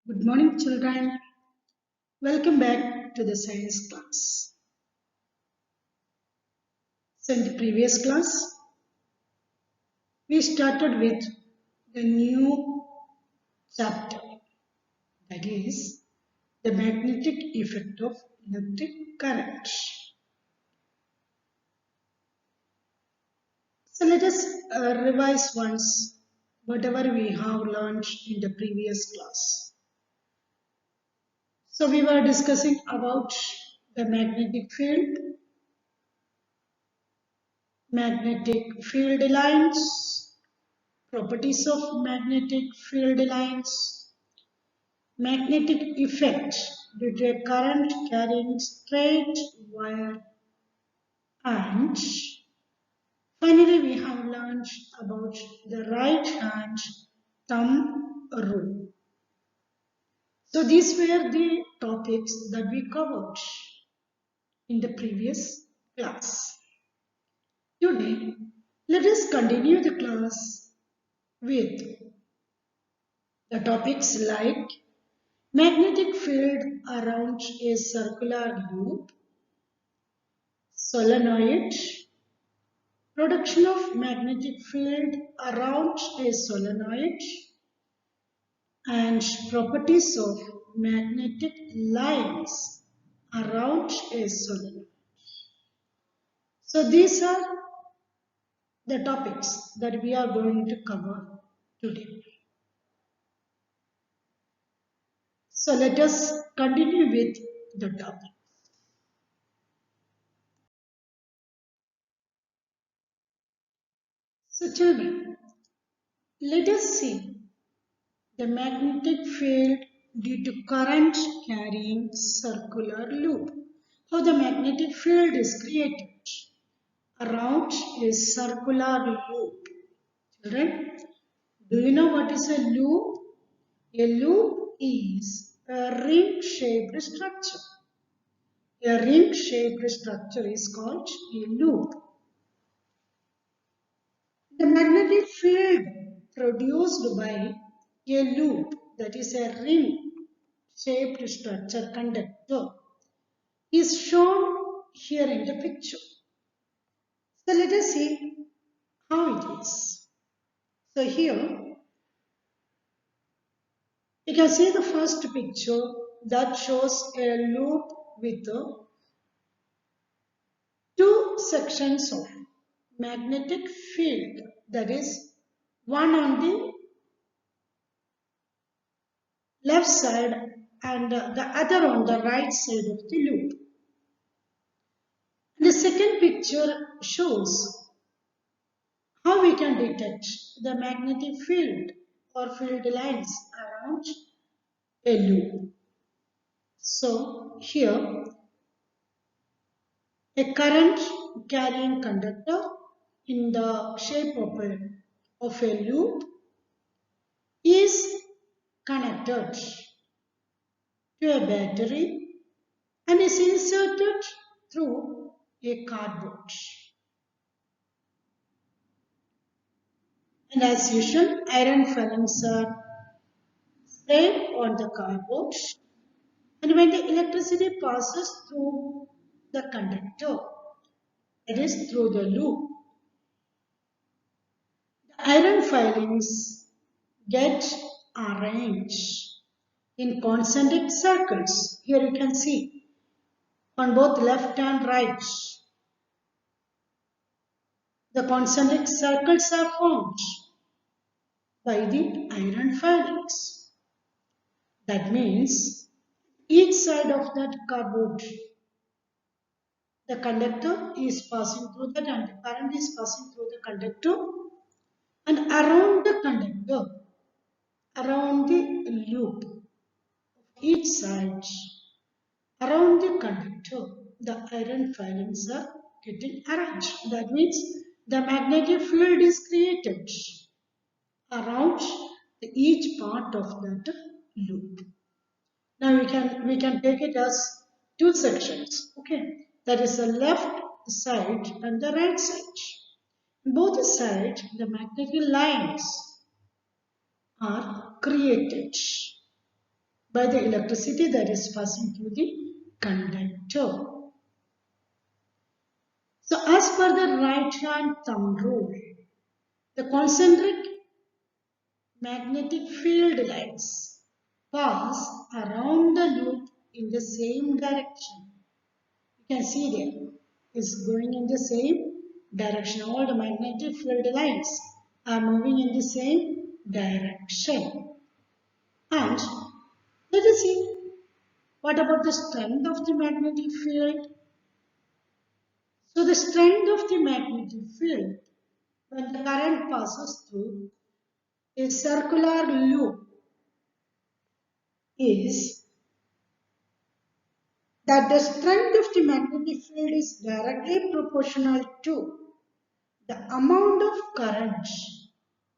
Good morning, children. Welcome back to the science class. So, in the previous class, we started with the new chapter, that is, the magnetic effect of electric current. So, let us revise once whatever we have learned in the previous class. So, we were discussing about the magnetic field lines, properties of magnetic field lines, magnetic effect due to a current carrying straight wire, and finally we have learned about the right hand thumb rule. So these were the topics that we covered in the previous class. Today, let us continue the class with the topics like magnetic field around a circular loop, solenoid, production of magnetic field around a solenoid, and properties of magnetic lines around a solenoid. So these are the topics that we are going to cover today. So let us continue with the topic. So children, let us see the magnetic field due to current carrying circular loop. How the magnetic field is created around a circular loop. Children, do you know what is a loop? A loop is a ring-shaped structure. A ring-shaped structure is called a loop. The magnetic field produced by a loop, that is a ring-shaped structure conductor, is shown here in the picture. So let us see how it is. So here you can see the first picture that shows a loop with two sections of magnetic field, that is one on the left side and the other on the right side of the loop. The second picture shows how we can detect the magnetic field or field lines around a loop. So here a current carrying conductor in the shape of a loop is connected to a battery and is inserted through a cardboard. And as usual, iron filings are sprayed on the cardboard, and when the electricity passes through the conductor, that is through the loop, the iron filings get arranged in concentric circles. Here you can see on both left and right. The concentric circles are formed by the iron filings. That means each side of that cardboard, the conductor is passing through that and the current is passing through the conductor, and around the conductor, around the loop of each side, around the conductor, the iron filings are getting arranged. That means the magnetic field is created around each part of that loop. Now we can take it as two sections. Okay, that is the left side and the right side. Both sides the magnetic lines are created. by the electricity that is passing through the conductor. So as per the right hand thumb rule, the concentric magnetic field lines pass around the loop in the same direction. You can see there is going in the same direction. All the magnetic field lines are moving in the same direction. And let us see what about the strength of the magnetic field. So the strength of the magnetic field when the current passes through a circular loop is that the strength of the magnetic field is directly proportional to the amount of current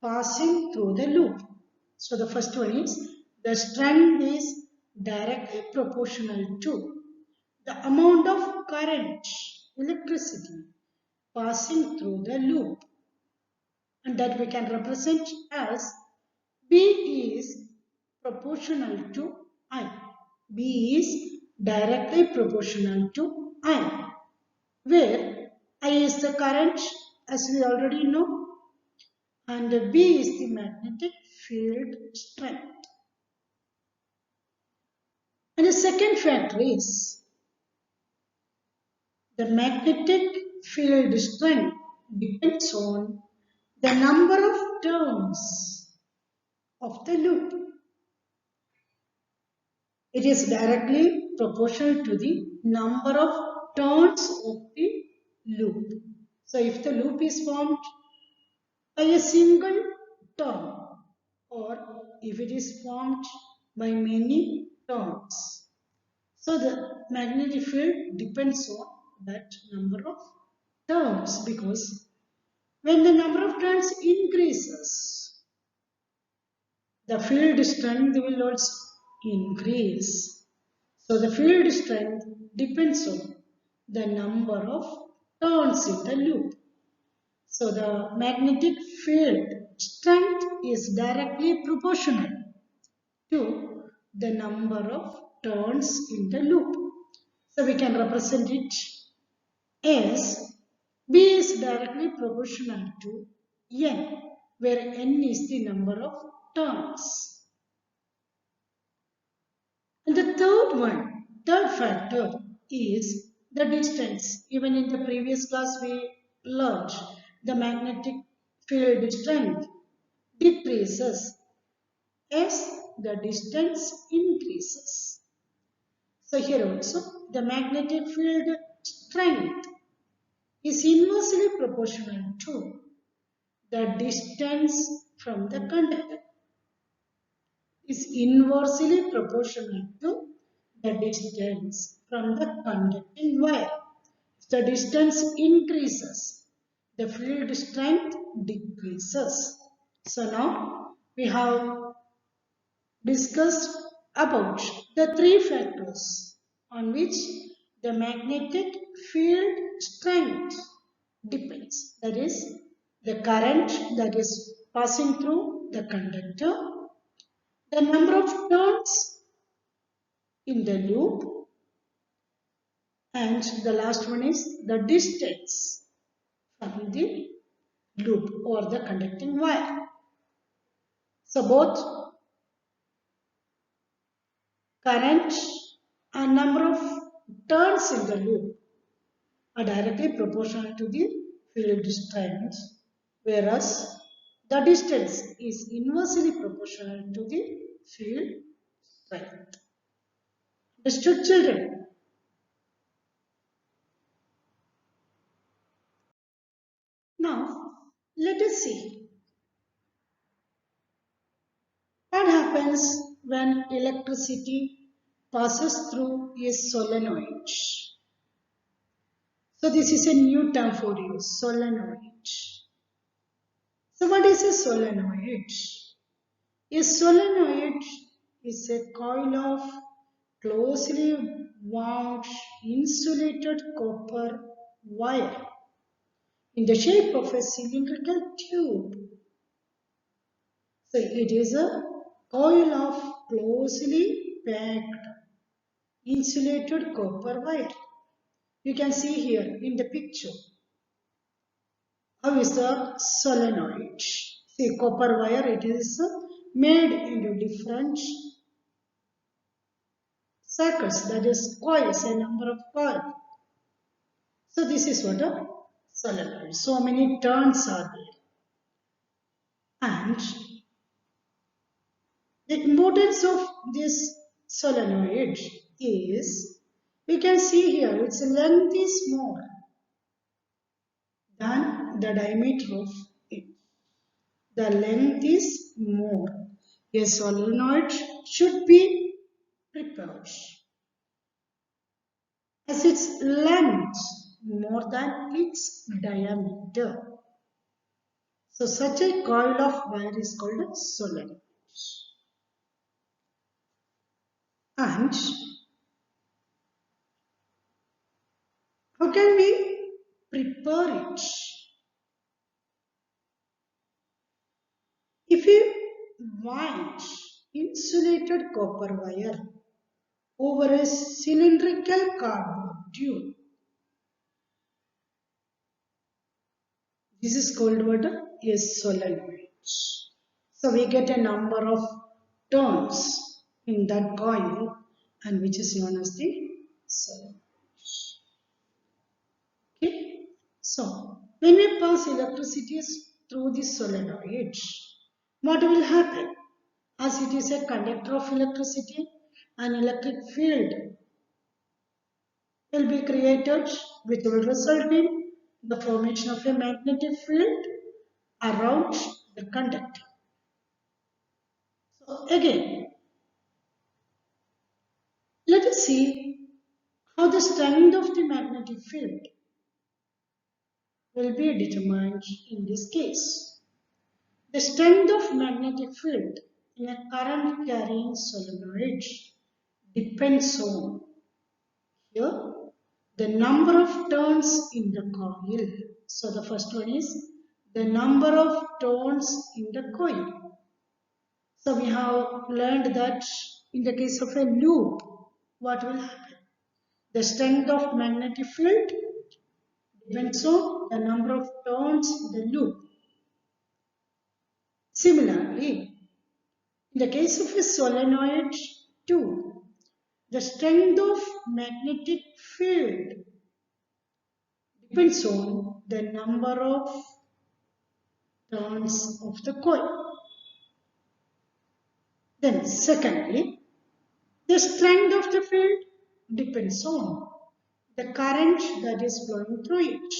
passing through the loop. So the first one is the strength is directly proportional to the amount of current, electricity passing through the loop, and that we can represent as B is proportional to I. B is directly proportional to I, where I is the current as we already know, and B is the magnetic field strength. And the second factor is the magnetic field strength depends on the number of turns of the loop. It is directly proportional to the number of turns of the loop. So if the loop is formed by a single turn, or if it is formed by many turns, so the magnetic field depends on that number of turns, because when the number of turns increases, the field strength will also increase. So the field strength depends on the number of turns in the loop. So the magnetic field strength is directly proportional to the number of turns in the loop. So we can represent it as B is directly proportional to N, where N is the number of turns. And the third factor is the distance. Even in the previous class we learned the magnetic field strength decreases as the distance increases. So here also the magnetic field strength is inversely proportional to the distance from the conductor. Is inversely proportional to the distance from the conducting wire. If the distance increases, the field strength decreases. So now we have discussed about the three factors on which the magnetic field strength depends. That is the current that is passing through the conductor, the number of turns in the loop, and the last one is the distance from the loop or the conducting wire. So both current and number of turns in the loop are directly proportional to the field strength, whereas the distance is inversely proportional to the field strength. Understood, children? Now, let us see what happens when electricity passes through a solenoid. So this is a new term for you, solenoid. So what is a solenoid? A solenoid is a coil of closely wound insulated copper wire in the shape of a cylindrical tube. So it is a coil of closely packed insulated copper wire. You can see here in the picture. How is the solenoid? See, copper wire, it is made into different circuits, that is coils, a number of coils. So this is what a solenoid. So many turns are there. And the importance of this solenoid is, we can see here, its length is more than the diameter of it. The length is more. A solenoid should be prepared as its length more than its diameter. So such a coil of wire is called a solenoid. And how can we prepare it? If you wind insulated copper wire over a cylindrical cardboard tube, this is called what? A solenoid. So we get a number of turns in that coil, and which is known as the solenoid. Okay. So when we pass electricity through the solenoid, what will happen? As it is a conductor of electricity, an electric field will be created, which will result in the formation of a magnetic field around the conductor. So again, let us see how the strength of the magnetic field will be determined in this case. The strength of magnetic field in a current carrying solenoid depends on, here, the number of turns in the coil. So the first one is the number of turns in the coil. So we have learned that in the case of a loop, what will happen? The strength of magnetic field depends on the number of turns in the loop. Similarly, in the case of a solenoid too, the strength of magnetic field depends on the number of turns of the coil. Then secondly, the strength of the field depends on the current that is flowing through it.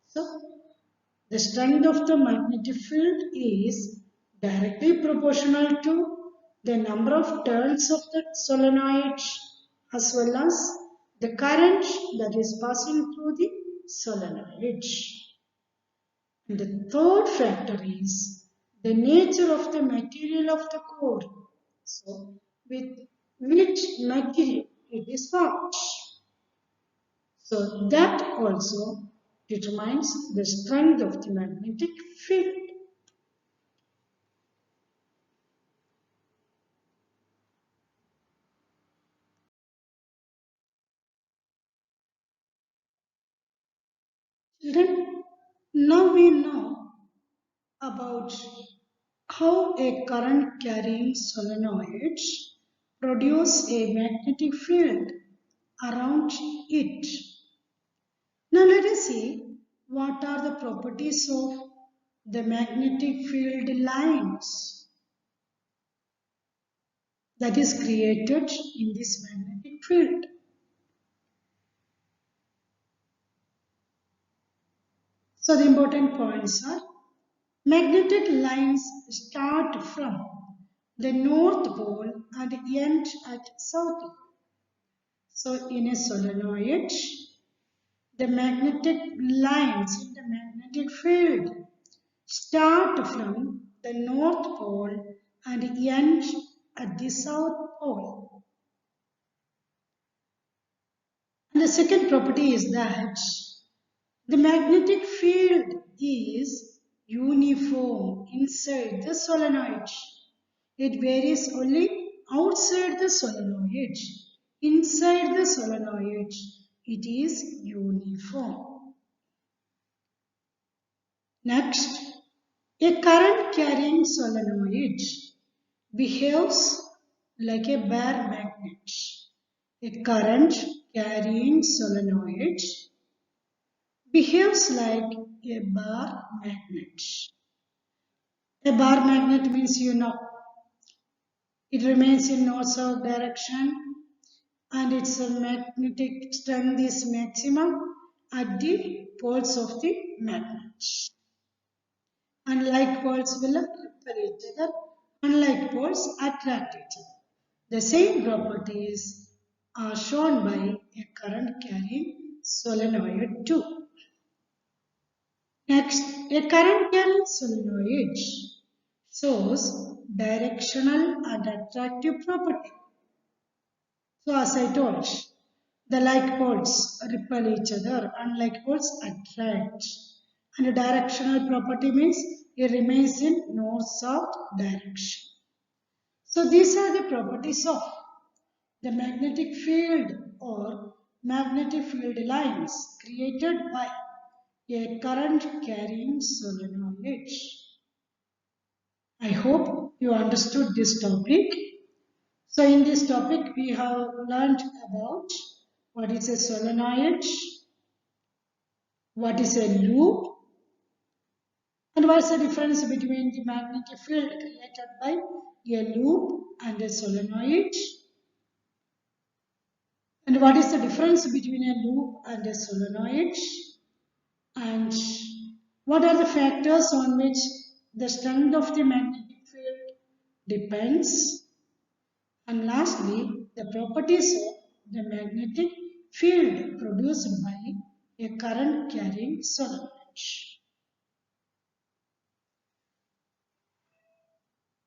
So the strength of the magnetic field is directly proportional to the number of turns of the solenoid as well as the current that is passing through the solenoid. And the third factor is the nature of the material of the core. So, with which material it is formed. So, that also determines the strength of the magnetic field. Children, now we know about how a current carrying solenoid produce a magnetic field around it. Now let us see what are the properties of the magnetic field lines that is created in this magnetic field. So the important points are, magnetic lines start from the north pole and end at south pole. So in a solenoid, the magnetic lines in the magnetic field start from the north pole and end at the south pole. And the second property is that the magnetic field is uniform inside the solenoid. It varies only outside the solenoid. Inside the solenoid, it is uniform. Next, a current carrying solenoid behaves like a bar magnet. A current carrying solenoid behaves like a bar magnet. A bar magnet means it remains in north-south direction and its magnetic strength is maximum at the poles of the magnet. Unlike poles will repel each other, unlike poles attract each other. The same properties are shown by a current carrying solenoid too. Next, a current carrying solenoid shows directional and attractive property. So as I told, the like poles repel each other, unlike poles attract. And a directional property means it remains in north-south direction. So these are the properties of the magnetic field or magnetic field lines created by a current carrying solenoid. I hope you understood this topic. So in this topic we have learned about what is a solenoid, what is a loop, and what is the difference between the magnetic field created by a loop and a solenoid, and what is the difference between a loop and a solenoid, and what are the factors on which the strength of the magnetic field depends, and lastly the properties of the magnetic field produced by a current carrying solenoid.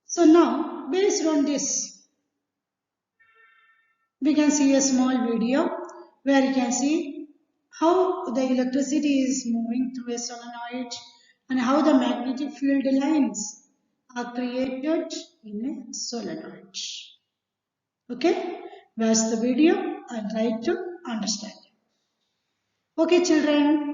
So now, based on this, we can see a small video where you can see how the electricity is moving through a solenoid and how the magnetic field lines are created in a solenoid. Okay, watch the video and try to understand. Okay, children.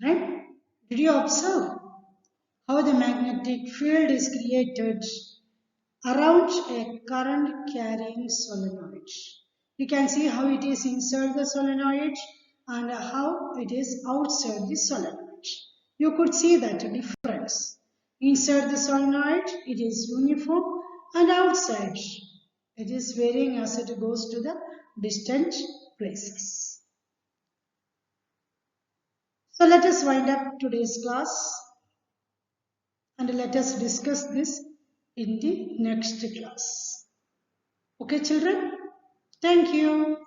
Right? Did you observe how the magnetic field is created around a current carrying solenoid? You can see how it is inside the solenoid and how it is outside the solenoid. You could see that difference. Inside the solenoid it is uniform and outside it is varying as it goes to the distant places. So let us wind up today's class and let us discuss this in the next class. Okay, children? Thank you.